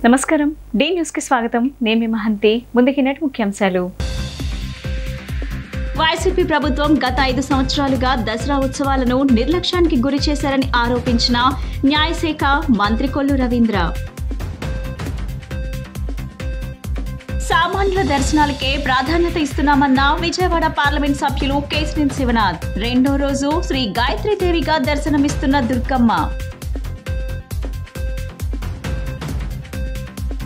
నమస్కారం D news కి స్వాగతం నేను మీ మహంతి ముందుకి నెట్ ముఖ్యాంశాలు వైసీపీ ప్రభుత్వం గత 5 సంవత్సరాలుగా దసరా ఉత్సవాలను నిర్లక్ష్యానికి గురి చేశారని ఆరోపించిన న్యాయశాఖ మంత్రి కొల్లు రవీంద్ర సామాన్యుల దర్శనాలకే ప్రాధాన్యత ఇస్తున్నామన్న విజయవాడ పార్లమెంట్ సభ్యులు కేశినేని శివనాథ్ రెండో రోజు శ్రీ గాయత్రీ దేవిగా దర్శనమిస్తున్న దుర్గమ్మ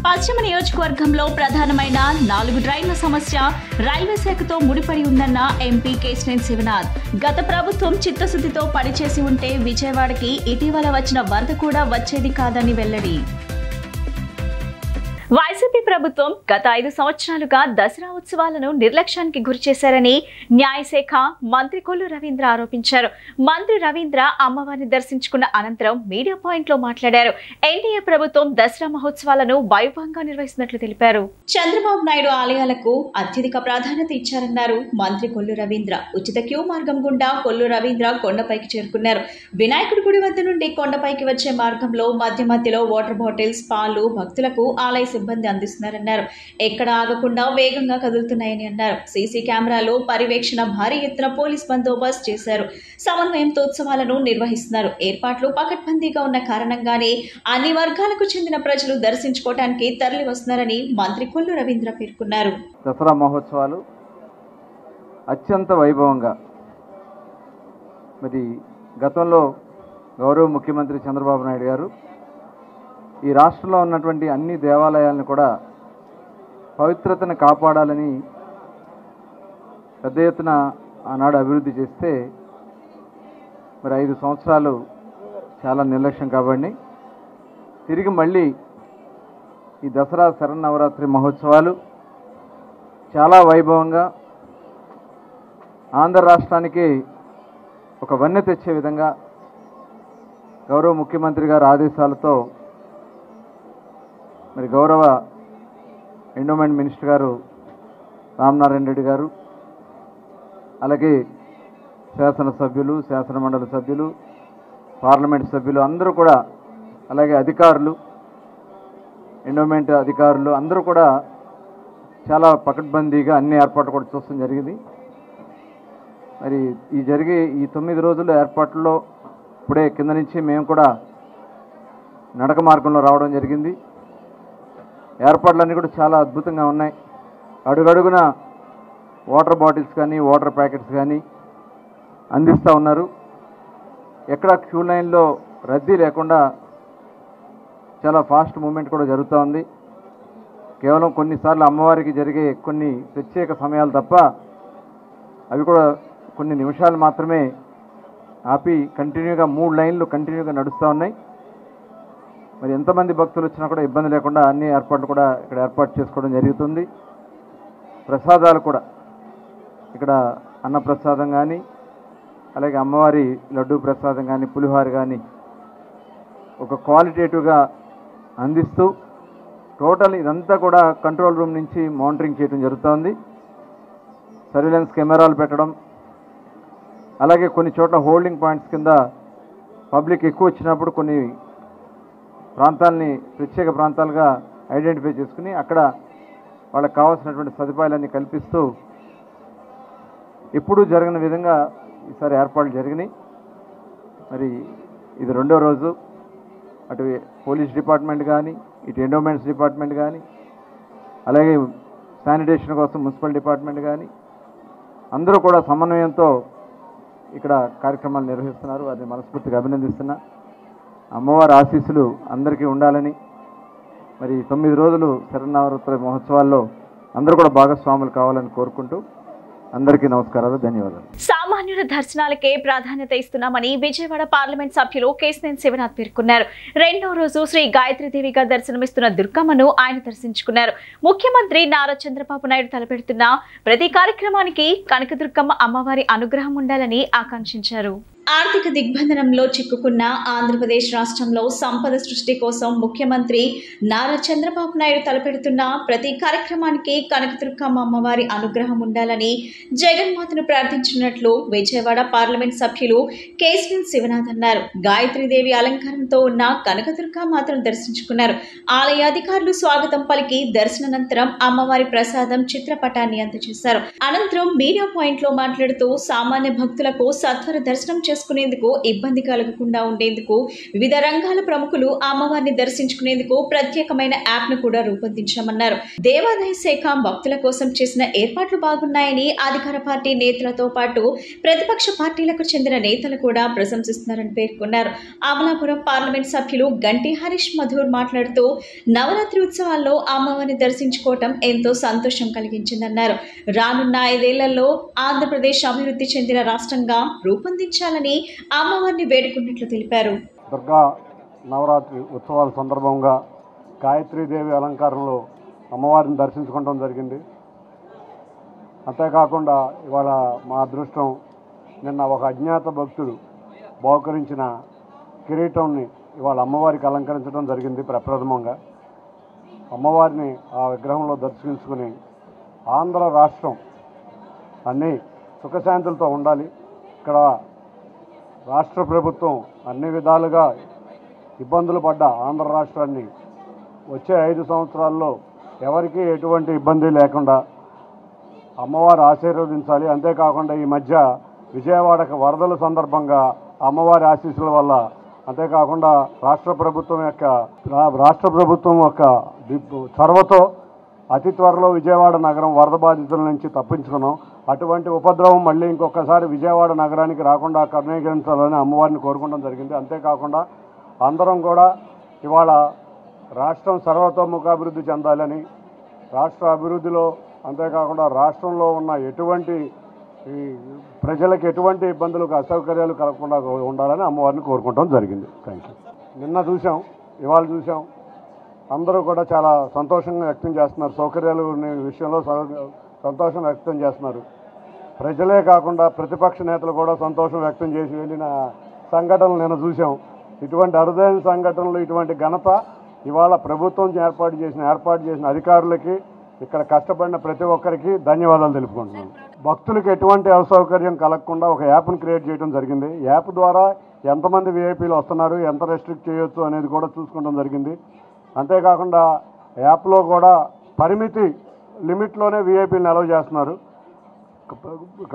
పశ్చిమ నియోజకవర్గంలో ప్రధానమైన 4 డ్రైన్ల సమస్య రైల్వే శాఖతో ముడిపడి ఉందన్న ఎంపీ కేశినేని శివనాథ్ గత ప్రభుత్వం చిత్తశుద్ధితో పనిచేసి ఉంటే విజయవాడకి ఇటీవల వచ్చిన వరద కూడా వచ్చేది కాదని వెల్లడి వైసీపీ ప్రభుత్వం గత 5 సంవత్సరాలుగా దసరా ఉత్సవాలను నిర్లక్ష్యానికి గురి చేశారని న్యాయశాఖ మంత్రి కొల్లు రవీంద్ర ఆరోపించారు. మంత్రి రవీంద్ర అమ్మవారిని దర్శించుకున్న అనంతరం మీడియా పాయింట్ లో మాట్లాడారు. ఎన్డీఏ ప్రభుత్వం దసరా మహోత్సవాలను వైభవంగా నిర్వహిస్తున్నట్లు తెలిపారు. చంద్రబాబు నాయుడు ఆలయాలకు అత్యధిక ప్రాధాన్యత ఇచ్చారన్నారు మంత్రి కొల్లు రవీంద్ర. ఉచిత క్యూ మార్గం గుండా కొల్లు రవీంద్ర కొండపైకి చేరుకున్నారు. వినాయకుడి గుడి వద్ద నుండి కొండపైకి వచ్చే మార్గంలో మధ్యలో వాటర్ బాటిల్స్, పాలు భక్తులకు ఆలయ సిబ్బంది అందిస్తున్నారన్నారు. ఎక్కడ ఆగకుండా వేగంగా కదులుతున్నాయని అన్నారు. సీసీ కెమెరాలో పర్యవేక్షణ, భారీ ఎత్తున పోలీస్ బందోబస్తు చేశారు. సమన్వయంతో ఉత్సవాలను నిర్వహిస్తున్నారు. ఏర్పాట్లు పకడ్బందీగా ఉన్న కారణంగానే అన్ని వర్గాలకు చెందిన ప్రజలు దర్శించుకోవడానికి తరలి వస్తున్నారని మంత్రి కొల్లు రవీంద్ర పేర్కొన్నారు. దసరా మహోత్సవాలు అత్యంత వైభవంగా మరి గతంలో గౌరవ ముఖ్యమంత్రి చంద్రబాబు నాయుడు గారు ఈ రాష్ట్రంలో ఉన్నటువంటి అన్ని దేవాలయాలను కూడా పవిత్రతను కాపాడాలని పెద్ద ఎత్తున ఆనాడు అభివృద్ధి చేస్తే మరి 5 సంవత్సరాలు చాలా నిర్లక్ష్యం కాబట్టి తిరిగి మళ్ళీ ఈ దసరా శరన్నవరాత్రి మహోత్సవాలు చాలా వైభవంగా ఆంధ్ర రాష్ట్రానికి ఒక వన్నె తెచ్చే విధంగా గౌరవ ముఖ్యమంత్రి గారి ఆదేశాలతో మరి గౌరవ ఎండోమెంట్ మినిస్టర్ గారు రామనారాయణ రెడ్డి గారు, అలాగే శాసనసభ్యులు, శాసనమండలి సభ్యులు, పార్లమెంట్ సభ్యులు అందరూ కూడా, అలాగే అధికారులు, ఎండోమెంట్ అధికారులు అందరూ కూడా చాలా పకడ్బందీగా అన్ని ఏర్పాట్లు కూడా చూడడం జరిగింది. మరి ఈ 9 రోజుల ఏర్పాట్లలో ఇప్పుడే కింద నుంచి మేము కూడా నడక మార్గంలో రావడం జరిగింది. ఏర్పాట్లన్నీ కూడా చాలా అద్భుతంగా ఉన్నాయి. అడుగడుగున వాటర్ బాటిల్స్ కానీ వాటర్ ప్యాకెట్స్ కానీ అందిస్తూ ఉన్నారు. ఎక్కడ క్యూ లైన్లో రద్దీ లేకుండా చాలా ఫాస్ట్ మూమెంట్ కూడా జరుగుతూ ఉంది. కేవలం కొన్నిసార్లు అమ్మవారికి జరిగే కొన్ని ప్రత్యేక సమయాలు తప్ప అవి కూడా కొన్ని నిమిషాలు మాత్రమే ఆపి కంటిన్యూగా 3 లైన్లు కంటిన్యూగా నడుస్తూ ఉన్నాయి. మరి ఎంతమంది భక్తులు వచ్చినా కూడా ఇబ్బంది లేకుండా అన్ని ఏర్పాట్లు కూడా ఇక్కడ ఏర్పాటు చేసుకోవడం జరుగుతుంది. ప్రసాదాలు కూడా ఇక్కడ అన్నప్రసాదం కానీ, అలాగే అమ్మవారి లడ్డూ ప్రసాదం కానీ, పులిహోర కానీ ఒక క్వాలిటేటివ్గా అందిస్తూ టోటల్ ఇదంతా కూడా కంట్రోల్ రూమ్ నుంచి మానిటరింగ్ చేయడం జరుగుతోంది. సర్వేలెన్స్ కెమెరాలు పెట్టడం, అలాగే కొన్ని చోట్ల హోల్డింగ్ పాయింట్స్ కింద పబ్లిక్ ఎక్కువ వచ్చినప్పుడు కొన్ని ప్రాంతాలని ప్రత్యేక ప్రాంతాలుగా ఐడెంటిఫై చేసుకుని అక్కడ వాళ్ళకి కావాల్సినటువంటి సదుపాయాలన్నీ కల్పిస్తూ ఎప్పుడూ జరగని విధంగా ఈసారి ఏర్పాట్లు జరిగినాయి. మరి ఇది 2వ రోజు. అటు పోలీస్ డిపార్ట్మెంట్ కానీ, ఇటు ఎండోమెంట్స్ డిపార్ట్మెంట్ కానీ, అలాగే శానిటేషన్ కోసం మున్సిపల్ డిపార్ట్మెంట్ కానీ అందరూ కూడా సమన్వయంతో ఇక్కడ కార్యక్రమాలు నిర్వహిస్తున్నారు. వారిని మనస్ఫూర్తిగా అభినందిస్తున్నా. అమ్మవారి ఆశీస్సులు అందరికీ ఉండాలని, మరి 9 రోజులు శరన్నవరాత్రి మహోత్సవాల్లో అందరూ కూడా భాగస్వాములు కావాలని కోరుకుంటూ అందరికీ నమస్కారాలు, ధన్యవాదాలు. సామాన్యుల దర్శనాలకే ప్రాధాన్యత ఇస్తున్నామని విజయవాడ పార్లమెంట్ సభ్యులు కేశినేని శివనాథ్ పేర్కొన్నారు. రెండో రోజు శ్రీ గాయత్రీ దేవిగా దర్శనమిస్తున్న దుర్గమ్మను ఆయన దర్శించుకున్నారు. ముఖ్యమంత్రి నారా చంద్రబాబు నాయుడు తలపెడుతున్న ప్రతి కార్యక్రమానికి కనకదుర్గమ్మ అమ్మవారి అనుగ్రహం ఉండాలని ఆకాంక్షించారు. ఆర్థిక దిగ్బంధనంలో చిక్కుకున్న ఆంధ్రప్రదేశ్ రాష్ట్రంలో సంపద సృష్టి కోసం ముఖ్యమంత్రి నారా చంద్రబాబు నాయుడు తలపెడుతున్న ప్రతి కార్యక్రమానికి కనకదుర్గమ్మ అమ్మవారి అనుగ్రహం ఉండాలని జగన్మాతను ప్రార్థించినట్లు విజయవాడ పార్లమెంట్ సభ్యులు కేశవన్ శివనాథ్ అన్నారు. గాయత్రీదేవి అలంకారంతో ఉన్న కనకదుర్గమాతను దర్శించుకున్నారు. ఆలయ అధికారులు స్వాగతం పలికి దర్శనానంతరం అమ్మవారి ప్రసాదం చిత్రపటాన్ని అందజేశారు. అనంతరం మీడియా పాయింట్ లో మాట్లాడుతూ సామాన్య భక్తులకు సత్వర దర్శనం చేసుకునేందుకు ఇబ్బంది కలగకుండా ఉండేందుకు వివిధ రంగాల ప్రముఖులు అమ్మవారిని దర్శించుకునేందుకు ప్రత్యేకమైన యాప్ ను కూడా రూపొందించామన్నారు. దేవాదాయ శాఖ భక్తుల కోసం చేసిన ఏర్పాట్లు బాగున్నాయని అధికార పార్టీ నేతలతో పాటు ప్రతిపక్ష పార్టీలకు చెందిన నేతలు కూడా ప్రశంసిస్తున్నారని పేర్కొన్నారు. అమలాపురం పార్లమెంట్ సభ్యులు గంటి హరీష్ మధుర్ మాట్లాడుతూ నవరాత్రి ఉత్సవాల్లో అమ్మవారిని దర్శించుకోవటం ఎంతో సంతోషం కలిగించిందన్నారు. రానున్న 5 ఏళ్లలో ఆంధ్రప్రదేశ్ అభివృద్ధి చెందిన రాష్ట్రంగా రూపొందించాలని అమ్మవారిని వేడుకున్నట్లు తెలిపారు. దుర్గా నవరాత్రి ఉత్సవాల సందర్భంగా గాయత్రీదేవి అలంకారంలో అమ్మవారిని దర్శించుకోవడం జరిగింది. అంతేకాకుండా ఇవాళ మా అదృష్టం, నిన్న ఒక అజ్ఞాత భక్తుడు బహుకరించిన కిరీటంని ఇవాళ అమ్మవారికి అలంకరించడం జరిగింది. ప్రప్రథమంగా అమ్మవారిని ఆ విగ్రహంలో దర్శించుకుని ఆంధ్ర రాష్ట్రం అన్నీ సుఖశాంతులతో ఉండాలి. ఇక్కడ రాష్ట్ర ప్రభుత్వం అన్ని విధాలుగా ఇబ్బందులు పడ్డ ఆంధ్ర రాష్ట్రాన్ని వచ్చే 5 సంవత్సరాల్లో ఎవరికీ ఎటువంటి ఇబ్బంది లేకుండా అమ్మవారు ఆశీర్వదించాలి. అంతేకాకుండా ఈ మధ్య విజయవాడకు వరదల సందర్భంగా అమ్మవారి ఆశీస్సుల వల్ల, అంతేకాకుండా రాష్ట్ర ప్రభుత్వం యొక్క చొరవతో అతి త్వరలో విజయవాడ నగరం వరద బాధితుల నుంచి తప్పించుకున్నాం. అటువంటి ఉపద్రవం మళ్ళీ ఇంకొకసారి విజయవాడ నగరానికి రాకుండా కరుణీకరించాలని అమ్మవారిని కోరుకోవడం జరిగింది. అంతేకాకుండా అందరం కూడా ఇవాళ రాష్ట్రం సర్వతోముఖాభివృద్ధి చెందాలని, రాష్ట్ర అభివృద్ధిలో అంతేకాకుండా రాష్ట్రంలో ఉన్న ఎటువంటి ప్రజలకు ఎటువంటి ఇబ్బందులకు అసౌకర్యాలు కలగకుండా ఉండాలని అమ్మవారిని కోరుకోవడం జరిగింది. Thank you. నిన్న చూసాం, ఇవాళ చూసాం, అందరూ కూడా చాలా సంతోషంగా వ్యక్తం చేస్తున్నారు. సౌకర్యాలు విషయంలో సంతోషం వ్యక్తం చేస్తున్నారు. ప్రజలే కాకుండా ప్రతిపక్ష నేతలు కూడా సంతోషం వ్యక్తం చేసి వెళ్ళిన సంఘటనలు నిన్న చూసాం. ఇటువంటి అరుదైన సంఘటనలు, ఇటువంటి ఘనత ఇవాళ ప్రభుత్వం ఏర్పాటు చేసిన అధికారులకి, ఇక్కడ కష్టపడిన ప్రతి ఒక్కరికి ధన్యవాదాలు తెలుపుకుంటున్నాను. భక్తులకు ఎటువంటి అసౌకర్యం కలగకుండా ఒక యాప్ను క్రియేట్ చేయడం జరిగింది. యాప్ ద్వారా ఎంతమంది విఐపీలు వస్తున్నారు, ఎంత రెస్ట్రిక్ట్ చేయొచ్చు అనేది కూడా చూసుకోవడం జరిగింది. అంతేకాకుండా యాప్లో కూడా పరిమితి లిమిట్లోనే విఐపీలను అలౌ చేస్తున్నారు.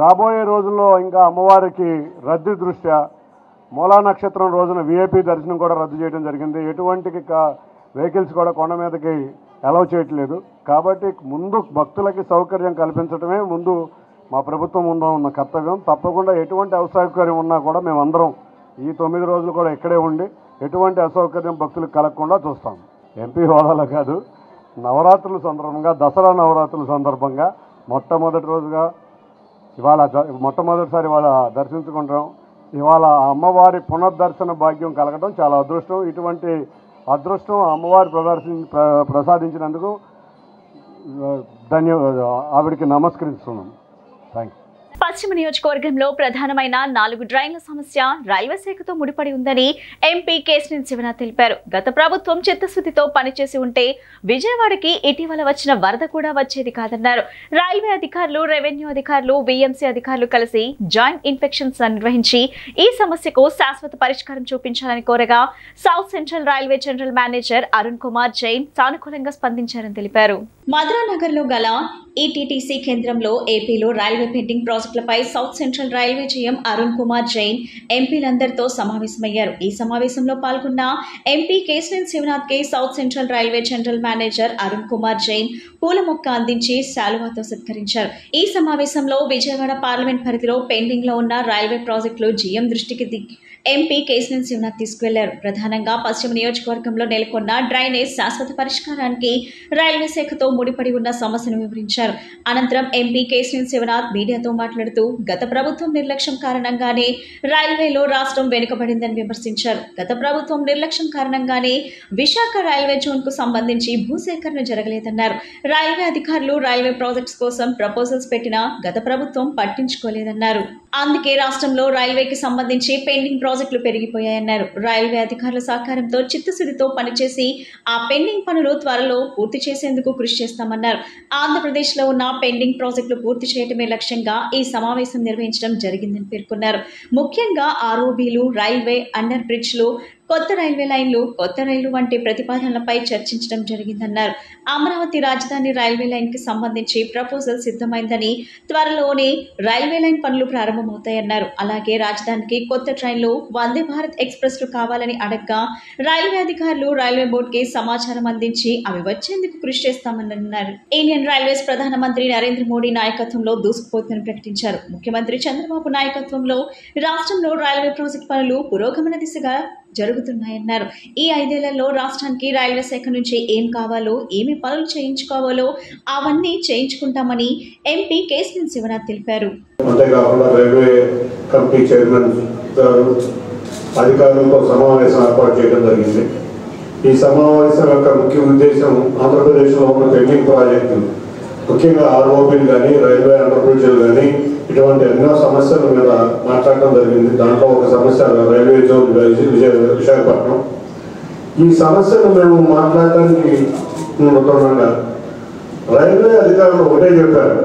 రాబోయే రోజుల్లో ఇంకా అమ్మవారికి రద్దీ దృష్ట్యా మూలా నక్షత్రం రోజున విఐపీ దర్శనం కూడా రద్దు చేయడం జరిగింది. ఎటువంటి వెహికల్స్ కూడా కొండ మీదకి అలౌ చేయట్లేదు. కాబట్టి ముందు భక్తులకి సౌకర్యం కల్పించడమే ముందు మా ప్రభుత్వం ముందు ఉన్న కర్తవ్యం. తప్పకుండా ఎటువంటి అసౌకర్యం ఉన్నా కూడా మేమందరం ఈ 9 రోజులు కూడా ఇక్కడే ఉండి ఎటువంటి అసౌకర్యం భక్తులకు కలగకుండా చూస్తాం. ఎంపీ హోదాలో కాదు, నవరాత్రుల సందర్భంగా, దసరా నవరాత్రుల సందర్భంగా మొట్టమొదటి రోజుగా మొట్టమొదటిసారి ఇవాళ దర్శించుకుంటాం. ఇవాళ అమ్మవారి పునర్దర్శన భాగ్యం కలగడం చాలా అదృష్టం. ఇటువంటి అదృష్టం అమ్మవారి ప్రసాదించినందుకు ఆవిడికి నమస్కరిస్తున్నాం. Thank you. పశ్చిమ నియోజకవర్గంలో ప్రధానమైన 4 డ్రైన్ల సమస్య రైల్వే శాఖతో ముడిపడి ఉందని ఎంపీ కేశవన్ శివనాథ్ తెలిపారు. గత ప్రభుత్వం చిత్తశుద్ధితో పనిచేసి ఉంటే విజయవాడకి ఇటీవల వచ్చిన వరద కూడా వచ్చేది కాదన్నారు. రైల్వే అధికారులు, రెవెన్యూ అధికారులు, వీఎంసీ అధికారులు కలిసి జాయింట్ ఇన్స్పెక్షన్స్ నిర్వహించి ఈ సమస్యకు శాశ్వత పరిష్కారం చూపించాలని కోరగా South Central Railway general manager Arun Kumar Jain సానుకూలంగా స్పందించారని తెలిపారు. మధురానగర్ లో గల ఈటీటీసీ కేంద్రంలో ఏపీలో రైల్వే పెండింగ్ ప్రాజెక్టులపై South Central Railway GM Arun Kumar Jain ఎంపీలందరితో సమావేశమయ్యారు. ఈ సమావేశంలో పాల్గొన్న ఎంపీ కేశవన్ శివనాథ్ కి South Central Railway general manager Arun Kumar Jain పూల మొక్క అందించి శాలువాతో సత్కరించారు. ఈ సమావేశంలో విజయవాడ పార్లమెంట్ పరిధిలో పెండింగ్ లో ఉన్న రైల్వే ప్రాజెక్టులు జీఎం దృష్టికి ఎంపీ కేశవన్ శివనాథ్ తీసుకువెళ్లారు. ప్రధానంగా పశ్చిమ నియోజకవర్గంలో నెలకొన్న డ్రైనేజ్ శాశ్వత పరిష్కారానికి రైల్వే శాఖతో ముడిపడి ఉన్న సమస్యను వివరించారు. అనంతరం ఎంపీ కేశవన్ శివనాథ్ మీడియాతో మాట్లాడుతూ గత ప్రభుత్వం నిర్లక్ష్యం కారణంగానే రైల్వేలో రాష్ట్రం వెనుకబడిందని విమర్శించారు. గత ప్రభుత్వం నిర్లక్ష్యం కారణంగానే విశాఖ రైల్వే జోన్ కు సంబంధించి భూసేకరణ జరగలేదన్నారు. రైల్వే అధికారులు రైల్వే ప్రాజెక్ట్స్ కోసం ప్రపోజల్స్ పెట్టినా గత ప్రభుత్వం పట్టించుకోలేదన్నారు. అందుకే రాష్ట్రంలో రైల్వేకి సంబంధించి పెండింగ్ ప్రాజెక్టులు పెరిగిపోయాయన్నారు. రైల్వే అధికారుల సహకారంతో చిత్తశుద్ధితో పనిచేసి ఆ పెండింగ్ పనులు త్వరలో పూర్తి చేసేందుకు కృషి చేస్తామన్నారు. ఆంధ్రప్రదేశ్లో ఉన్న పెండింగ్ ప్రాజెక్టులు పూర్తి చేయడమే లక్ష్యంగా ఈ సమావేశం నిర్వహించడం జరిగిందని పేర్కొన్నారు. ముఖ్యంగా ఆర్ఓబీలు, రైల్వే అండర్ బ్రిడ్జ్లు, కొత్త రైల్వే లైన్లు, కొత్త రైలు వంటి ప్రతిపాదనలపై చర్చించడం జరిగిందన్నారు. అమరావతి రాజధాని రైల్వే లైన్కి సంబంధించి ప్రపోజల్ సిద్ధమైందని, త్వరలోనే రైల్వే లైన్ పనులు ప్రారంభమవుతాయన్నారు. అలాగే రాజధానికి కొత్త ట్రైన్లు, వందే భారత్ ఎక్స్ప్రెస్లు కావాలని అడగ్గా రైల్వే అధికారులు రైల్వే బోర్డుకి సమాచారం అందించి అవి వచ్చేందుకు కృషి చేస్తామని అన్నారు. ఇండియన్ రైల్వేస్ ప్రధానమంత్రి నరేంద్ర మోడీ నాయకత్వంలో దూసుకుపోతుందని ప్రకటించారు. ముఖ్యమంత్రి చంద్రబాబు నాయకత్వంలో రాష్ట్రంలో రైల్వే ప్రాజెక్టు పనులు పురోగమన దిశగా జరుగుతున్నాయన్నారు. ఈ 5 ఏళ్లలో రాష్ట్రానికి రైల్వే శాఖ నుంచి ఏం కావాలో, ఏమి పనులు చేయించుకోవాలో అవన్నీ చేయించుకుంటామని ఎంపీ కేశినేని శివనాథ్ తెలిపారు. అంతేకాకుండా రైల్వే కమిటీ చైర్మన్ గారు అధికారులతో సమావేశం ఏర్పాటు చేయడం జరిగింది. ఈ సమావేశం యొక్క ముఖ్య ఉద్దేశం ఆంధ్రప్రదేశ్లో ఉన్న పెండింగ్ ప్రాజెక్టులు, ముఖ్యంగా ఆర్ఓబీలు కానీ, రైల్వే అండర్ బ్రిడ్జ్లు కానీ, ఇటువంటి ఎన్నో సమస్యల మీద మాట్లాడటం జరిగింది. దాంట్లో ఒక సమస్య రైల్వే జోన్ విశాఖపట్నం. ఈ సమస్యను మేము మాట్లాడటానికి ఉంటుండగా రైల్వే అధికారులు ఒకటే చెప్పారు,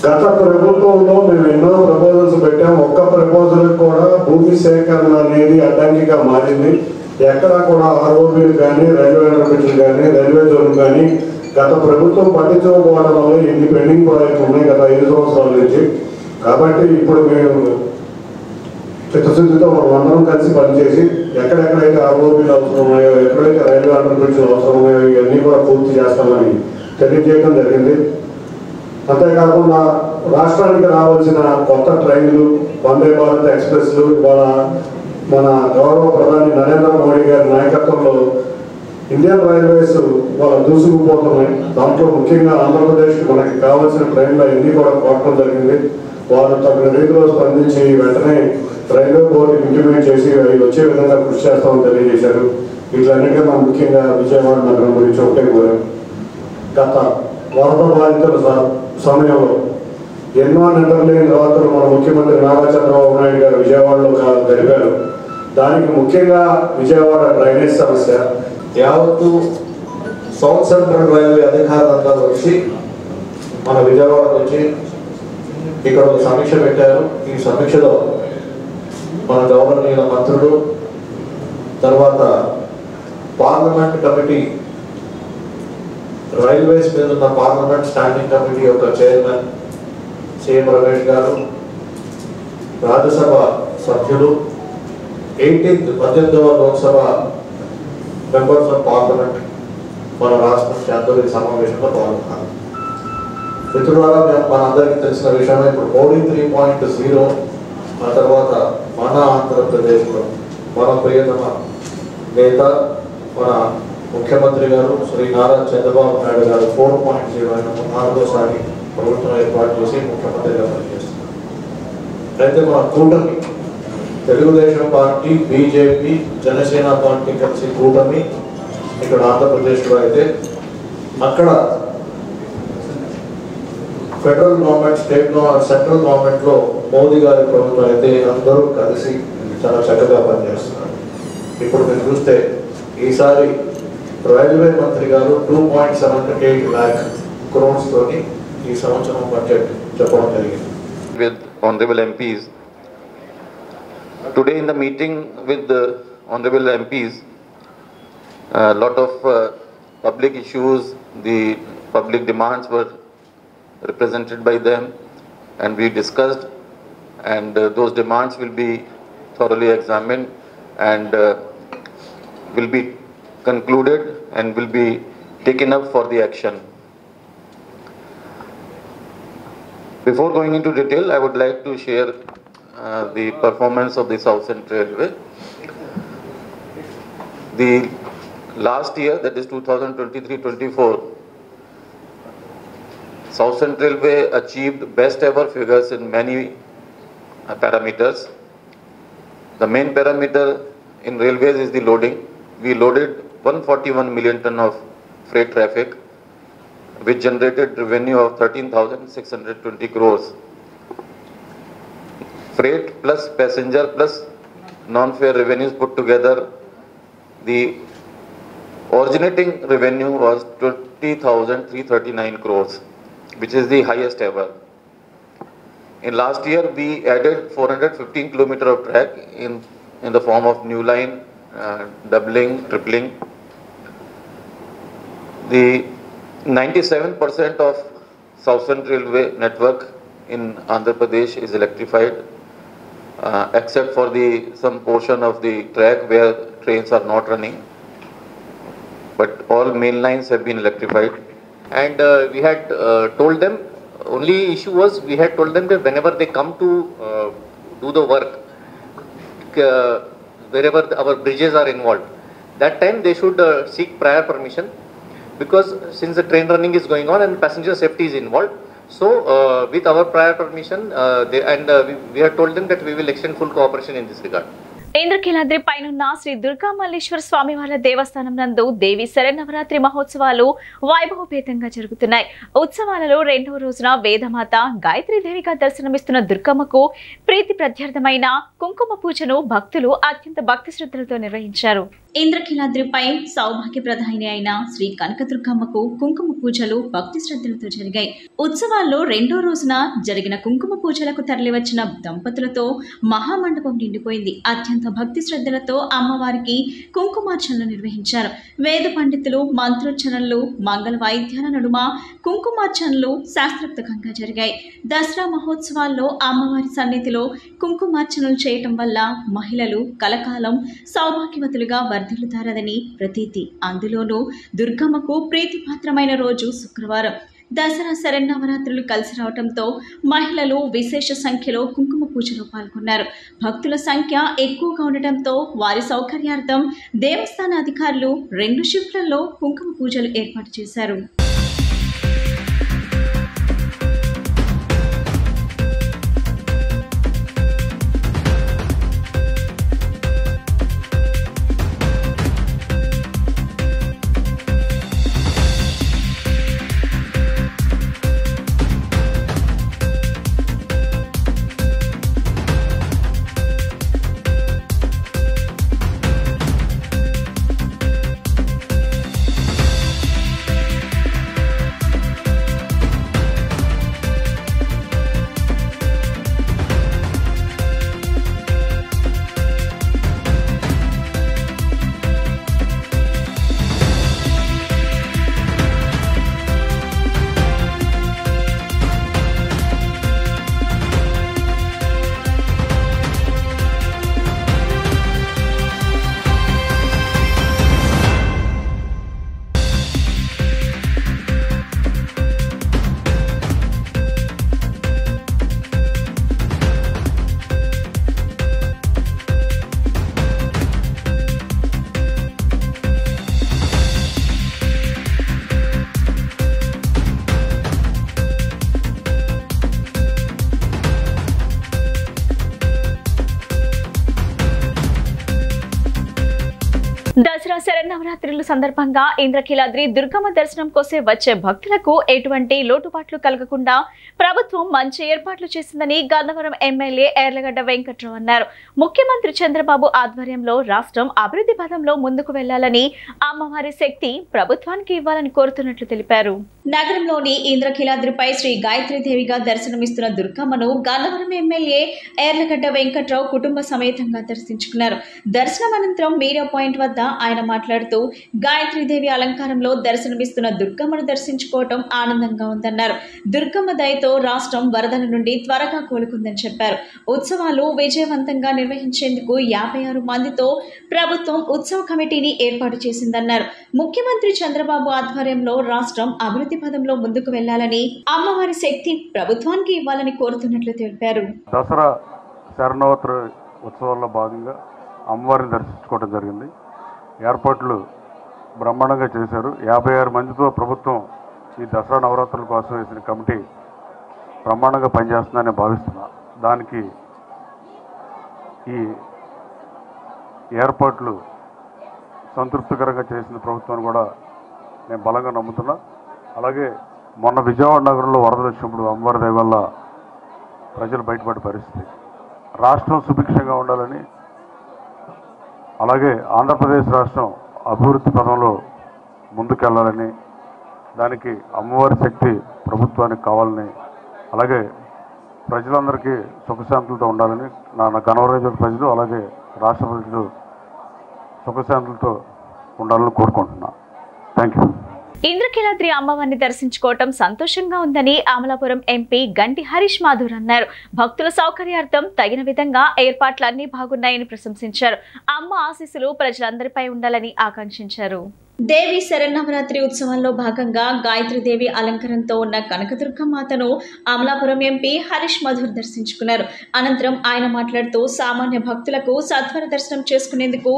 గత ప్రభుత్వంలో మేము ఎన్నో ప్రపోజల్స్ పెట్టాము, ఒక్క ప్రపోజల్ కూడా భూమి సేకరణ అనేది అడ్డంకిగా మారింది. ఎక్కడా కూడా ఆర్ఓబీలు కానీ, రైల్వే అండర్ బ్రిడ్జ్లు కానీ, రైల్వే జోన్ కానీ గత ప్రభుత్వం పట్టించుకోవడం వల్ల ఎన్ని పెండింగ్ ప్రాజెక్టులు ఉన్నాయి గత 5 సంవత్సరాల నుంచి. కాబట్టి ఇప్పుడు మేము చిత్తశుద్ధితో అందరం కలిసి పనిచేసి ఎక్కడెక్కడైతే ఆర్ఓబీలు అవసరం ఉన్నాయో, ఎక్కడైతే రైల్వే అండర్ బ్రిడ్జ్లు అవసరం ఉన్నాయో ఇవన్నీ కూడా పూర్తి చేస్తామని తెలియజేయడం జరిగింది. అంతేకాకుండా రాష్ట్రానికి రావాల్సిన కొత్త ట్రైన్లు, వందే భారత్ ఎక్స్ప్రెస్లు ఇవాళ మన గౌరవ ప్రధాని నరేంద్ర మోడీ గారి నాయకత్వంలో ఇండియన్ రైల్వేస్ వాళ్ళ దూసుకుపోతున్నాయి. దాంట్లో ముఖ్యంగా ఆంధ్రప్రదేశ్కి మనకి కావాల్సిన ట్రైన్లు అన్నీ కూడా కోరడం జరిగింది. వారు తగిన రీతిలో స్పందించి వెంటనే రైల్వే బోర్డు ఇంప్లిమెంట్ చేసి అవి వచ్చే విధంగా కృషి చేస్తామని తెలియజేశారు. వీటన్నిటికన్నా ముఖ్యంగా విజయవాడ నగరం గురించి ఒకటే కోరారు. గత వరద బాధితుల సమయంలో ఎన్నో నిద్రలేని రాత్రులు మన ముఖ్యమంత్రి నారా చంద్రబాబు నాయుడు గారు విజయవాడలో గడిపారు. దానికి ముఖ్యంగా విజయవాడ డ్రైనేజ్ సమస్య. యావత్తు సౌత్ సెంట్రల్ రైల్వే అధికారులందరూ వచ్చి మన విజయవాడకు వచ్చి ఇక్కడ ఒక సమీక్ష పెట్టారు. ఈ సమీక్షలో మన గవర్నర్ మంత్రులు, తర్వాత పార్లమెంట్ కమిటీ, రైల్వేస్ మీద ఉన్న పార్లమెంట్ స్టాండింగ్ కమిటీ యొక్క చైర్మన్ సిఎం రమేష్ గారు, రాజ్యసభ సభ్యులు, 18వ లోక్సభ మెంబర్స్ ఆఫ్ పార్లమెంట్ మన రాష్ట్రం అందరూ ఈ సమావేశంలో పాల్గొన్నారు. మిత్రులారా, మనందరికీ తెలిసిన విషయమే ఇప్పుడు మోడీ 3.0, ఆ తర్వాత మన ఆంధ్రప్రదేశ్లో మన ప్రియతమ నేత మన ముఖ్యమంత్రి గారు శ్రీ నారా చంద్రబాబు నాయుడు గారు 4.0 అయిన 4వసారి ప్రభుత్వం ఏర్పాటు చేసి ముఖ్యమంత్రిగా పనిచేస్తున్నారు. అయితే మన కూటమి Telugu Desam party, BJP, Janasena party కలిసి కూటమి ఇక్కడ ఆంధ్రప్రదేశ్లో అయితే, అక్కడ ఫెడరల్ గవర్నమెంట్, సెంట్రల్ గవర్నమెంట్లో మోదీ గారి ప్రభుత్వం అయితే అందరూ కలిసి చాలా చక్కగా పనిచేస్తున్నారు. ఇప్పుడు మీరు చూస్తే ఈసారి రైల్వే మంత్రి గారు 2.78 lakh crores తోని ఈ సంవత్సరం బడ్జెట్ చెప్పడం జరిగింది. With honorable MPs, today in the meeting with the honorable MPs, a lot of public issues, the public demands were represented by them, and we discussed, and those demands will be thoroughly examined and will be concluded and will be taken up for the action. Before going into detail, I would like to share the performance of the South Central Railway. The last year, that is 2023-24, South Central Railway achieved best ever figures in many parameters. The main parameter in railways is the loading. We loaded 141 million ton of freight traffic, which generated revenue of 13,620 crores. freight plus passenger plus non-fare revenues put together, the originating revenue was 20,339 crores, which is the highest ever. In last year, we added 415 kilometers of track in the form of new line, doubling, tripling. The 97% of Southern Railway network in Andhra Pradesh is electrified, except for some portion of the track where trains are not running. But all main lines have been electrified. And we had told them, only issue was we had told them that whenever they come to do the work, wherever our bridges are involved, that time they should seek prior permission, because since the train running is going on and passenger safety is involved, so with our prior permission, we had told them that we will extend full cooperation in this regard. Indrakeeladri పైనున్న శ్రీ దుర్గా మల్లేశ్వర స్వామివార్ల దేవస్థానం నందు దేవి శరన్నవరాత్రి మహోత్సవాలు వైభవపేతంగా జరుగుతున్నాయి. ఉత్సవాలలో రెండవ రోజున వేదమాత గాయత్రీదేవిగా దర్శనమిస్తున్న దుర్గమ్మకు ప్రీతి ప్రత్యర్థమైన కుంకుమ పూజను భక్తులు అత్యంత భక్తి శ్రద్ధలతో నిర్వహించారు. ఇంద్రకీలాద్రిపై సౌభాగ్యప్రదాయిని అయిన శ్రీ కనకదుర్గమ్మకు కుంకుమ పూజలు భక్తి శ్రద్ధలతో జరిగాయి. ఉత్సవాల్లో రెండో రోజున జరిగిన కుంకుమ పూజలకు తరలివచ్చిన దంపతులతో మహామండపం నిండిపోయింది. అత్యంత భక్తి శ్రద్ధలతో అమ్మవారికి కుంకుమార్చనలు నిర్వహించారు. వేద పండితులు మంత్రోచ్చరణలు, మంగళ వాయిద్యాల నడుమ కుంకుమార్చనలు శాస్త్రోక్తంగా జరిగాయి. దసరా మహోత్సవాల్లో అమ్మవారి సన్నిధిలో కుంకుమార్చనలు చేయటం వల్ల మహిళలు కలకాలం సౌభాగ్యవతులుగా వర్ధిల్లుతారని ప్రతీతి. అందులోనూ దుర్గమ్మకు ప్రీతిపాత్రమైన రోజు శుక్రవారం. దసరా శరన్నవరాత్రులు కలిసి రావడంతో మహిళలు విశేష సంఖ్యలో కుంకుమ పూజలో పాల్గొన్నారు. భక్తుల సంఖ్య ఎక్కువగా ఉండటంతో వారి సౌకర్యార్థం దేవస్థాన అధికారులు 2 షిఫ్ట్లలో కుంకుమ పూజలు ఏర్పాటు చేశారు. దసరా శరన్నవరాత్రుల సందర్భంగా ఇంద్రకీలాద్రి దుర్గమ్మ దర్శనం కోసం వచ్చే భక్తులకు ఎటువంటి లోటుపాట్లు కలగకుండా ప్రభుత్వం మంచి ఏర్పాట్లు చేసిందని గన్నవరం ఎమ్మెల్యే ఎర్లగడ్డ వెంకట్రావు అన్నారు. ముఖ్యమంత్రి చంద్రబాబు ఆధ్వర్యంలో రాష్ట్రం అభివృద్ధి పథంలో ముందుకు వెళ్లాలని, అమ్మవారి శక్తి ప్రభుత్వానికి ఇవ్వాలని కోరుతున్నట్లు తెలిపారు. నగరంలోని ఇంద్రకీలాద్రిపై శ్రీ గాయత్రీదేవిగా దర్శనమిస్తున్న దుర్గమ్మను గన్నవరం ఎమ్మెల్యే ఎర్లగడ్డ వెంకట్రావు కుటుంబ సమేతంగా దర్శించుకున్నారు. దర్శనం అనంతరం మీడియా పాయింట్ వద్ద ఆయన మాట్లాడుతూ గాయత్రీదేవి అలంకారంలో దర్శనమిస్తున్న దుర్గమ్మను దర్శించుకోవటం ఆనందంగా ఉందన్నారు. దుర్గమ్మ దయతో రాష్ట్రం వరదల నుండి త్వరగా కోలుకుందని చెప్పారు. ఉత్సవాలు విజయవంతంగా నిర్వహించేందుకు 56 మందితో ప్రభుత్వం ఉత్సవ కమిటీని ఏర్పాటు చేసిందన్నారు. ముఖ్యమంత్రి చంద్రబాబు ఆధ్వర్యంలో రాష్ట్రం అభివృద్ధి పదంలో ముందుకు వెళ్లాలని, అమ్మవారి శక్తి ప్రభుత్వానికి ఇవ్వాలని కోరుతున్నట్లు తెలిపారు. దసరా శరణవరాత్రి ఉత్సవాల్లో భాగంగా అమ్మవారిని దర్శించుకోవడం జరిగింది. ఏర్పాట్లు బ్రహ్మాండంగా చేశారు. 56 మందితో ప్రభుత్వం ఈ దసరా నవరాత్రుల కోసం వేసిన కమిటీ బ్రహ్మాండంగా పనిచేస్తుందని భావిస్తున్నా. దానికి ఈ ఏర్పాట్లు సంతృప్తికరంగా చేసిన ప్రభుత్వాన్ని కూడా నేను బలంగా నమ్ముతున్నా. అలాగే మొన్న విజయవాడ నగరంలో వరదలు వచ్చినప్పుడు అమ్మవారి దయ వల్ల ప్రజలు బయటపడే పరిస్థితి. రాష్ట్రం సుభిక్షంగా ఉండాలని, అలాగే ఆంధ్రప్రదేశ్ రాష్ట్రం అభివృద్ధి పదంలో ముందుకెళ్లాలని, దానికి అమ్మవారి శక్తి ప్రభుత్వానికి కావాలని, అలాగే ప్రజలందరికీ సుఖశాంతులతో ఉండాలని, నా గణవరాజు ప్రజలు అలాగే రాష్ట్ర ప్రజలు సుఖశాంతులతో ఉండాలని కోరుకుంటున్నాను. Thank you. ఇంద్రకీలాద్రి అమ్మవారిని దర్శించుకోవటం సంతోషంగా ఉందని అమలాపురం ఎంపీ గంటి హరీష్ మాధూర్ అన్నారు. భక్తుల సౌకర్యార్థం తగిన విధంగా ఏర్పాట్లన్నీ బాగున్నాయని ప్రశంసించారు. అమ్మ ఆశీస్సులు ప్రజలందరిపై ఉండాలని ఆకాంక్షించారు. దేవి శరన్నవరాత్రి ఉత్సవాల్లో భాగంగా గాయత్రీదేవి అలంకరణతో ఉన్న కనకదుర్గమాతను అమలాపురం ఎంపీ హరీష్ మాధూర్ దర్శించుకున్నారు. అనంతరం ఆయన మాట్లాడుతూ సామాన్య భక్తులకు సత్వర దర్శనం చేసుకునేందుకు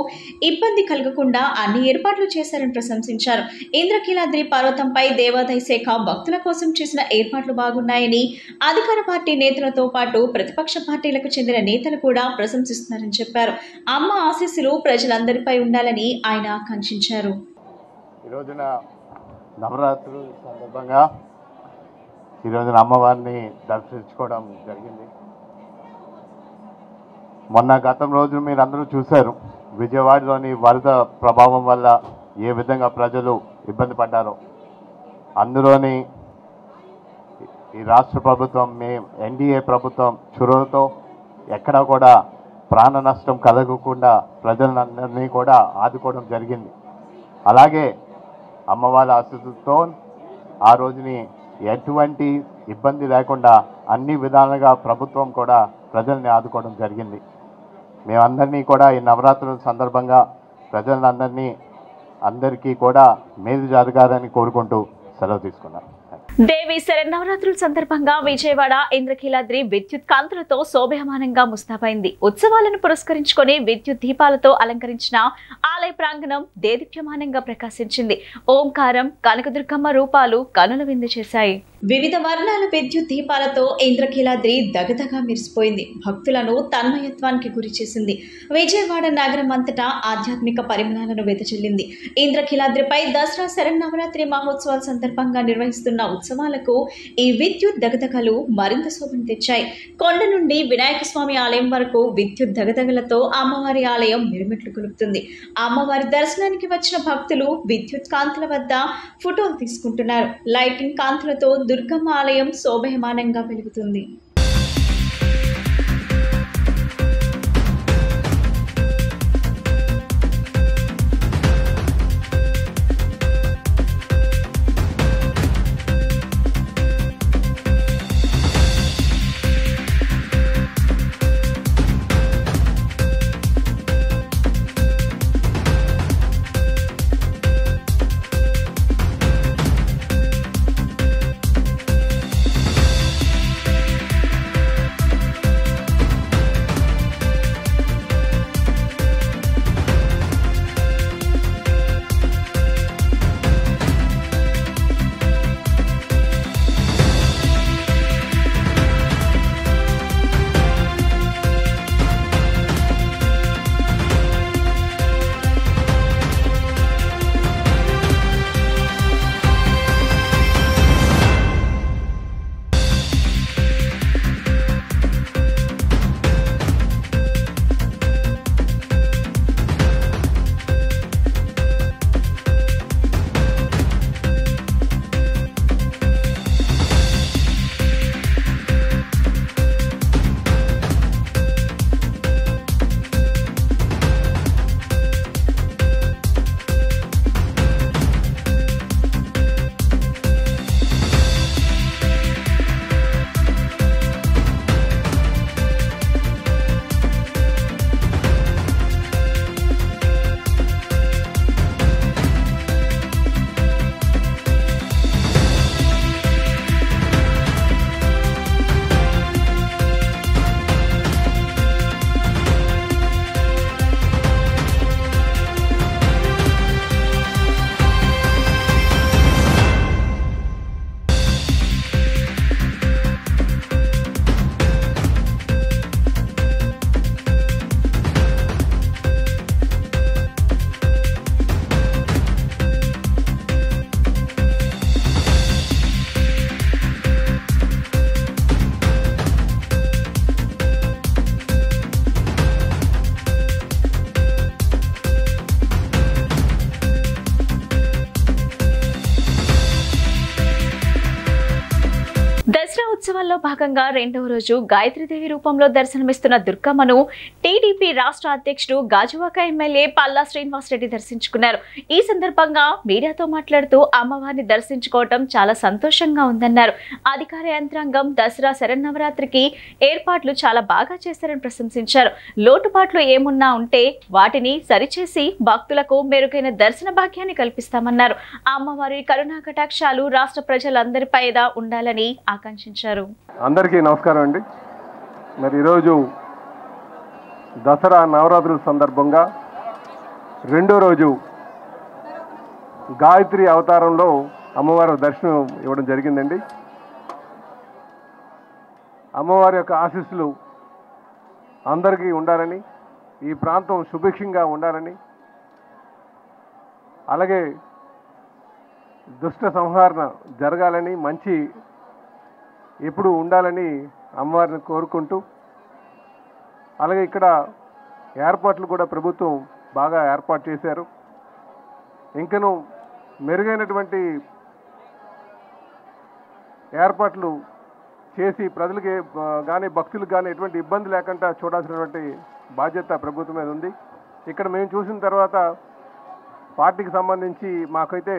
ఇబ్బంది కలగకుండా అన్ని ఏర్పాట్లు చేశారని ప్రశంసించారు. ఇంద్రకీలాద్రి పర్వతంపై దేవాదాయ శాఖ భక్తుల కోసం చేసిన ఏర్పాట్లు బాగున్నాయని, అధికార పార్టీ నేతలతో పాటు ప్రతిపక్ష పార్టీలకు చెందిన నేతలు కూడా ప్రశంసిస్తున్నారని చెప్పారు. అమ్మ ఆశీస్సులు ప్రజలందరిపై ఉండాలని ఆయన ఆకాంక్షించారు. ఈ రోజున నవరాత్రుల సందర్భంగా ఈ రోజున అమ్మవారిని దర్శించుకోవడం జరిగింది. గతం రోజు మీరు అందరూ చూశారు, విజయవాడలోని వరద ప్రభావం వల్ల ఏ విధంగా ప్రజలు ఇబ్బంది పడ్డారో. అందులోని ఈ రాష్ట్ర ప్రభుత్వం, ఎన్డీఏ ప్రభుత్వం చొరవతో ఎక్కడా కూడా ప్రాణ నష్టం కలగకుండా ప్రజలందరినీ కూడా ఆదుకోవడం జరిగింది. అలాగే అమ్మవారి ఆశీస్సులతో ఆ రోజుని ఎటువంటి ఇబ్బంది లేకుండా అన్ని విధాలుగా ప్రభుత్వం కూడా ప్రజల్ని ఆదుకోవడం జరిగింది. మేమందరినీ కూడా ఈ నవరాత్రుల సందర్భంగా అందరికీ కూడా మేలు జరగాలని కోరుకుంటూ సెలవు తీసుకున్నాను. దేవి శరన్నవరాత్రుల సందర్భంగా విజయవాడ ఇంద్రకీలాద్రి విద్యుత్ కాంతులతో శోభయమానంగా ముస్తాబైంది. ఉత్సవాలను పురస్కరించుకొని విద్యుత్ దీపాలతో అలంకరించిన ఆలయ ప్రాంగణం దేదీప్యమానంగా ప్రకాశించింది. ఓంకారం, కనకదుర్గమ్మ రూపాలు కనుల విందు చేశాయి. వివిధ వర్ణాల విద్యుత్ దీపాలతో ఇంద్రకీలాద్రి దగదగా మెరిసిపోయింది. భక్తులను తన్మయత్వానికి గురి చేసింది. విజయవాడ నగరం అంతటా ఆధ్యాత్మిక పరిమళాలను వెదజల్లింది. ఇంద్రకీలాద్రిపై దసరా శరన్నవరాత్రి మహోత్సవాల సందర్భంగా నిర్వహిస్తున్న ఉత్సవాలకు ఈ విద్యుత్ దగదగలు మరింత శోభను తెచ్చాయి. కొండ నుండి వినాయక స్వామి ఆలయం వరకు విద్యుత్ దగదగలతో అమ్మవారి ఆలయం మిరుమిట్లు కొలుపుతుంది. అమ్మవారి దర్శనానికి వచ్చిన భక్తులు విద్యుత్ కాంతుల వద్ద ఫోటోలు తీసుకుంటున్నారు. లైటింగ్ కాంతులతో దుర్గమ్మ ఆలయం శోభయమానంగా వెలుగుతుంది. మహోత్సవాల్లో భాగంగా రెండవ రోజు గాయత్రీదేవి రూపంలో దర్శనమిస్తున్న దుర్గమ్మను టీడీపీ రాష్ట్ర అధ్యక్షుడు గాజువాక ఎమ్మెల్యే పల్లా శ్రీనివాసరెడ్డి దర్శించుకున్నారు. ఈ సందర్భంగా మీడియాతో మాట్లాడుతూ అమ్మవారిని దర్శించుకోవడం చాలా సంతోషంగా ఉందన్నారు. అధికార యంత్రాంగం దసరా శరన్నవరాత్రికి ఏర్పాట్లు చాలా బాగా చేశారని ప్రశంసించారు. లోటుపాట్లు ఏమున్నా ఉంటే వాటిని సరిచేసి భక్తులకు మెరుగైన దర్శన భాగ్యాన్ని కల్పిస్తామన్నారు. అమ్మవారి కరుణా కటాక్షాలు రాష్ట్ర ప్రజలందరిపై ఉండాలని ఆకాంక్షించారు. అందరికీ నమస్కారం అండి. మరి ఈరోజు దసరా నవరాత్రుల సందర్భంగా రెండో రోజు గాయత్రి అవతారంలో అమ్మవారి దర్శనం ఇవ్వడం జరిగిందండి. అమ్మవారి యొక్క ఆశీస్సులు అందరికీ ఉండాలని, ఈ ప్రాంతం సుభిక్షంగా ఉండాలని, అలాగే దుష్ట సంహారణ జరగాలని, మంచి ఎప్పుడు ఉండాలని అమ్మవారిని కోరుకుంటూ, అలాగే ఇక్కడ ఏర్పాట్లు కూడా ప్రభుత్వం బాగా ఏర్పాటు చేశారు. ఇంకను మెరుగైనటువంటి ఏర్పాట్లు చేసి ప్రజలకి కానీ భక్తులకు కానీ ఎటువంటి ఇబ్బంది లేకుండా చూడాల్సినటువంటి బాధ్యత ప్రభుత్వం మీద ఉంది. ఇక్కడ మేము చూసిన తర్వాత పార్టీకి సంబంధించి మాకైతే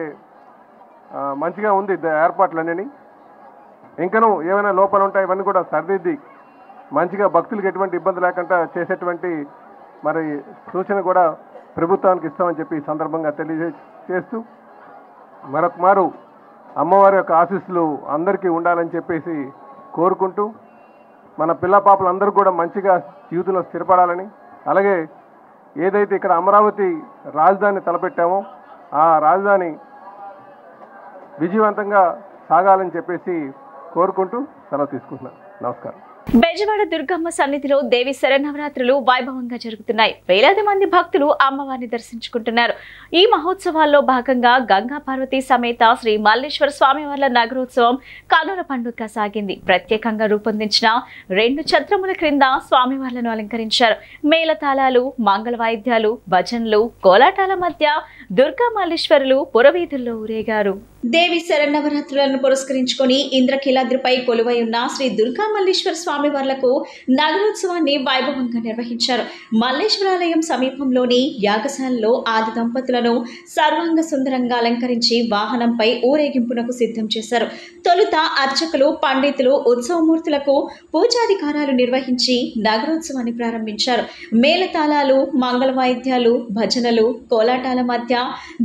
మంచిగా ఉంది ఏర్పాట్లన్నీ. ఇంకనూ ఏమైనా లోపాలు ఉంటాయి ఇవన్నీ కూడా సరిదిద్ది మంచిగా భక్తులకు ఎటువంటి ఇబ్బంది లేకుండా చేసేటువంటి మరి సూచన కూడా ప్రభుత్వానికి ఇస్తామని చెప్పి ఈ సందర్భంగా తెలియజేస్తూ మరొక మారు అమ్మవారి యొక్క ఆశీస్సులు అందరికీ ఉండాలని చెప్పేసి కోరుకుంటూ, మన పిల్ల పాపలు అందరూ కూడా మంచిగా జీవితంలో స్థిరపడాలని, అలాగే ఏదైతే ఇక్కడ అమరావతి రాజధాని తలపెట్టామో ఆ రాజధాని విజయవంతంగా సాగాలని చెప్పేసి కోరుకుంటూ సెలవు తీసుకుంటున్నాను. నమస్కారం. బెజవాడ దుర్గమ్మ సన్నిధిలో దేవి శరన్నవరాత్రులు వైభవంగా జరుగుతున్నాయి. వేలాది మంది భక్తులు అమ్మవారిని దర్శించుకుంటున్నారు. ఈ మహోత్సవాల్లో భాగంగా గంగా పార్వతీ సమేత శ్రీ మల్లేశ్వర స్వామివార్ల నగరోత్సవం కనుల పండుగ సాగింది. ప్రత్యేకంగా రూపొందించిన 2 ఛత్రముల క్రింద స్వామివార్లను అలంకరించారు. మేళతాళాలు, మంగళ వాయిద్యాలు, భజనలు, కోలాటాల మధ్య దుర్గా మల్లేశ్వరులు పురవీధుల్లో ఊరేగారు. దేవి శరన్నవరాత్రులను పురస్కరించుకొని ఇంద్రకీలాద్రిపై కొలువై ఉన్న శ్రీ దుర్గా మల్లేశ్వర స్వామివార్లకు నగరోత్సవాన్ని వైభవంగా నిర్వహించారు. మల్లేశ్వరాలయం సమీపంలోని యాగశాలలో ఆది దంపతులను సర్వాంగ సుందరంగా అలంకరించి వాహనంపై ఊరేగింపునకు సిద్ధం చేశారు. తొలుత అర్చకులు, పండితులు ఉత్సవమూర్తులకు పూజాధికారాలు నిర్వహించి నగరోత్సవాన్ని ప్రారంభించారు. మేళతాళాలు, మంగళ వాయిద్యాలు, భజనలు, కోలాటాల మధ్య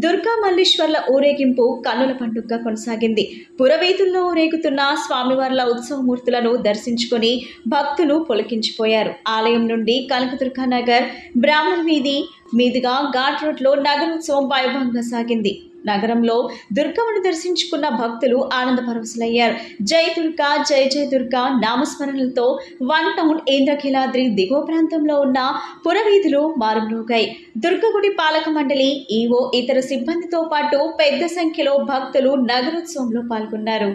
దుర్గా మల్లేశ్వర్ల ఊరేగింపు కన్నుల పండుగగా కొనసాగింది. పురవీధుల్లో ఊరేగుతున్న స్వామివార్ల ఉత్సవమూర్తులను దర్శించుకొని భక్తులు పొలకించిపోయారు. ఆలయం నుండి కనకదుర్గా నగర్, బ్రాహ్మణ వీధి మీదుగా ఘాట్ రోడ్లో నగరోత్సవం వైభవంగా సాగింది. నగరంలో దుర్గమ్మను దర్శించుకున్న భక్తులు ఆనంద పరవశులయ్యారు. జై దుర్గా, జై జై దుర్గా నామస్మరణలతో 1 టౌన్ ఇంద్రకీలాద్రి దిగువ ప్రాంతంలో ఉన్న పురవీధులు మారుమ్రోగాయి. దుర్గగుడి పాలక మండలి, ఈవో, ఇతర సిబ్బందితో పాటు పెద్ద సంఖ్యలో భక్తులు నగరోత్సవంలో పాల్గొన్నారు.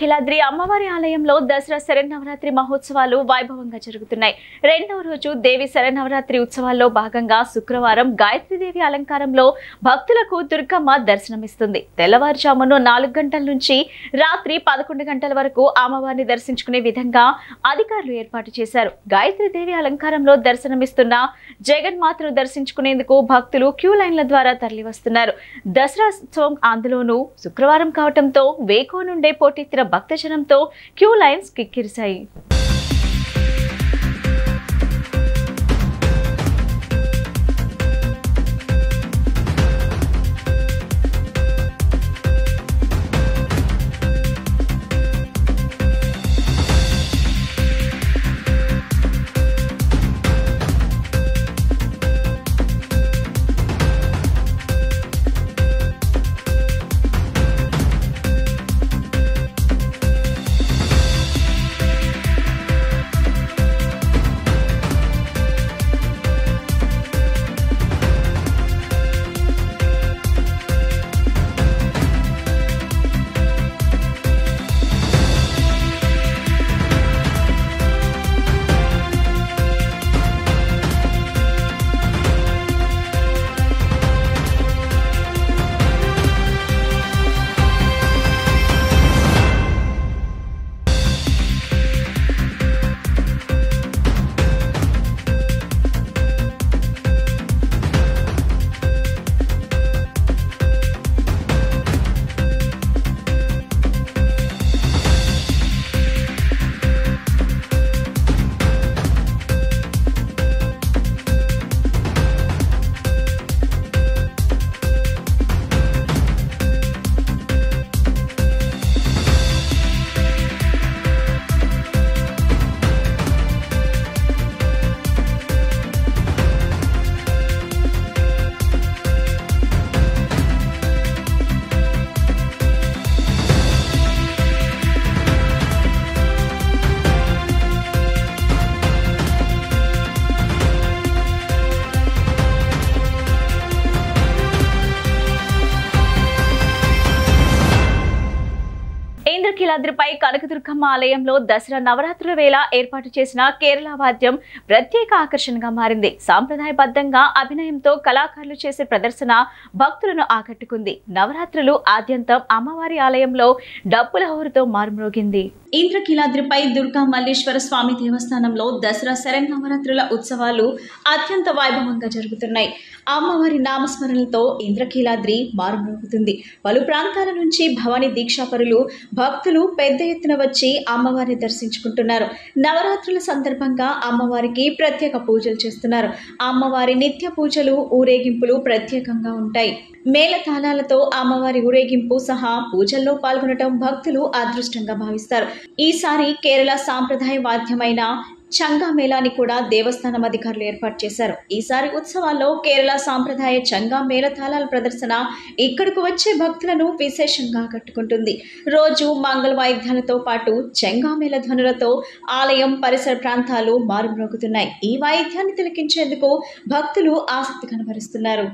ఇంద్రకీలాద్రి అమ్మవారి ఆలయంలో దసరా శరన్నవరాత్రి మహోత్సవాలు వైభవంగా జరుగుతున్నాయి. రెండవ రోజు దేవి శరన్నవరాత్రి ఉత్సవాల్లో భాగంగా శుక్రవారం గాయత్రీదేవి అలంకారంలో భక్తులకు దుర్గమ్మ దర్శనమిస్తుంది. తెల్లవారుజామున 4 గంటల నుంచి రాత్రి 11 గంటల వరకు అమ్మవారిని దర్శించుకునే విధంగా అధికారులు ఏర్పాటు చేశారు. గాయత్రీదేవి అలంకారంలో దర్శనమిస్తున్న జగన్మాతను దర్శించుకునేందుకు భక్తులు క్యూ లైన్ల ద్వారా తరలివస్తున్నారు. దసరా ఉత్సవం అందులోనూ శుక్రవారం కావడంతో వేకో నుండే పోటెత్తిన భక్తజనంతో క్యూ లైన్స్ కిక్కిరిశాయి. ఇంద్రకీలాద్రిపై కనకదుర్గమ్మ ఆలయంలో దసరా నవరాత్రుల వేళ ఏర్పాటు చేసిన కేరళ వాద్యం ప్రత్యేక ఆకర్షణగా మారింది. సాంప్రదాయబద్ధంగా అభినయంతో కళాకారులు చేసే ప్రదర్శన భక్తులను ఆకట్టుకుంది. నవరాత్రులు ఆద్యంతం అమ్మవారి ఆలయంలో డప్పుల హోరుతో మారుమ్రోగింది. ఇంద్రకీలాద్రిపై దుర్గా మల్లేశ్వర స్వామి దేవస్థానంలో దసరా శరన్నవరాత్రుల ఉత్సవాలు అత్యంత వైభవంగా జరుగుతున్నాయి. అమ్మవారి నామస్మరణలతో ఇంద్రకీలాద్రి మారుమ్రోగుతుంది. పలు ప్రాంతాల నుంచి భవానీ దీక్షాపరులు భక్తులు పెద్ద ఎత్తున వచ్చి అమ్మవారిని దర్శించుకుంటున్నారు. నవరాత్రుల సందర్భంగా అమ్మవారికి ప్రత్యేక పూజలు చేస్తున్నారు. అమ్మవారి నిత్య పూజలు ఊరేగింపులు ప్రత్యేకంగా ఉంటాయి. మేళతాళాలతో అమ్మవారి ఊరేగింపు సహా పూజల్లో పాల్గొనడం భక్తులు అదృష్టంగా భావిస్తారు. ఈసారి కేరళ సాంప్రదాయ వాద్యమైన చంగా మేళాని కూడా దేవస్థానం అధికారులు ఏర్పాటు చేశారు. ఈసారి ఉత్సవాల్లో కేరళ సాంప్రదాయ చంగా మేళతాళాల ప్రదర్శన ఇక్కడకు వచ్చే భక్తులను విశేషంగా ఆకట్టుకుంటుంది. రోజు మంగళ వాయిద్యాలతో పాటు చంగా మేళ ధ్వనులతో ఆలయం పరిసర ప్రాంతాలు మారుమ్రోగుతున్నాయి. ఈ వాయిద్యాన్ని తిలకించేందుకు భక్తులు ఆసక్తి కనబరుస్తున్నారు.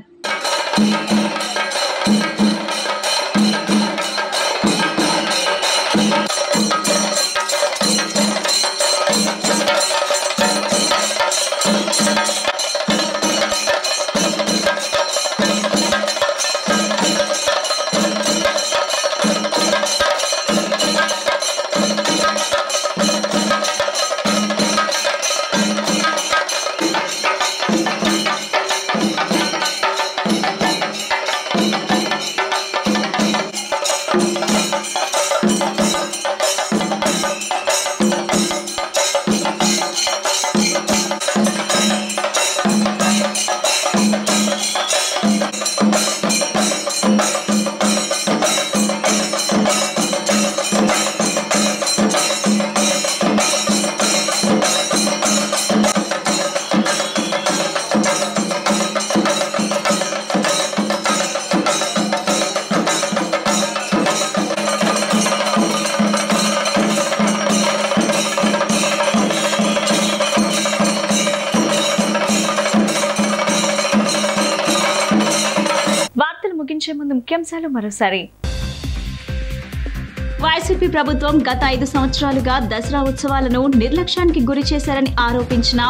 ముగించే ముందు ముఖ్యాంశాలు మరోసారి. వైసీపీ ప్రభుత్వం గత 5 సంవత్సరాలుగా దసరా ఉత్సవాలను నిర్లక్ష్యానికి గురి చేశారని ఆరోపించిన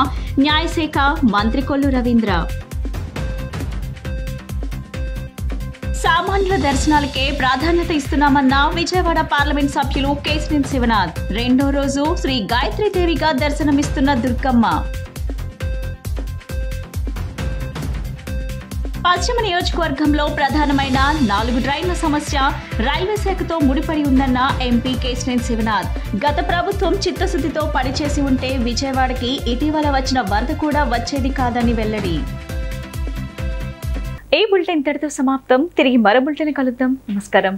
న్యాయశాఖ మంత్రి కొల్లు రవీంద్ర. సామాన్యుల దర్శనాలకే ప్రాధాన్యత ఇస్తున్నామన్న విజయవాడ పార్లమెంట్ సభ్యులు కేశినేని శివనాథ్. రెండో రోజు శ్రీ గాయత్రీదేవిగా దర్శనమిస్తున్న దుర్గమ్మ. పశ్చిమ నియోజకవర్గంలో ప్రధానమైన 4 డ్రైన్ల సమస్య రైల్వే శాఖతో ముడిపడి ఉందన్న ఎంపీ కేశినేని శివనాథ్. గత ప్రభుత్వం చిత్తశుద్ధితో పనిచేసి ఉంటే విజయవాడకి ఇటీవల వచ్చిన వరద కూడా వచ్చేది కాదని వెల్లడి. ఈ బులెటిన్ ఇంతటితో సమాప్తం. తిరిగి మరో బులెటిన్ కలుద్దాం. నమస్కారం.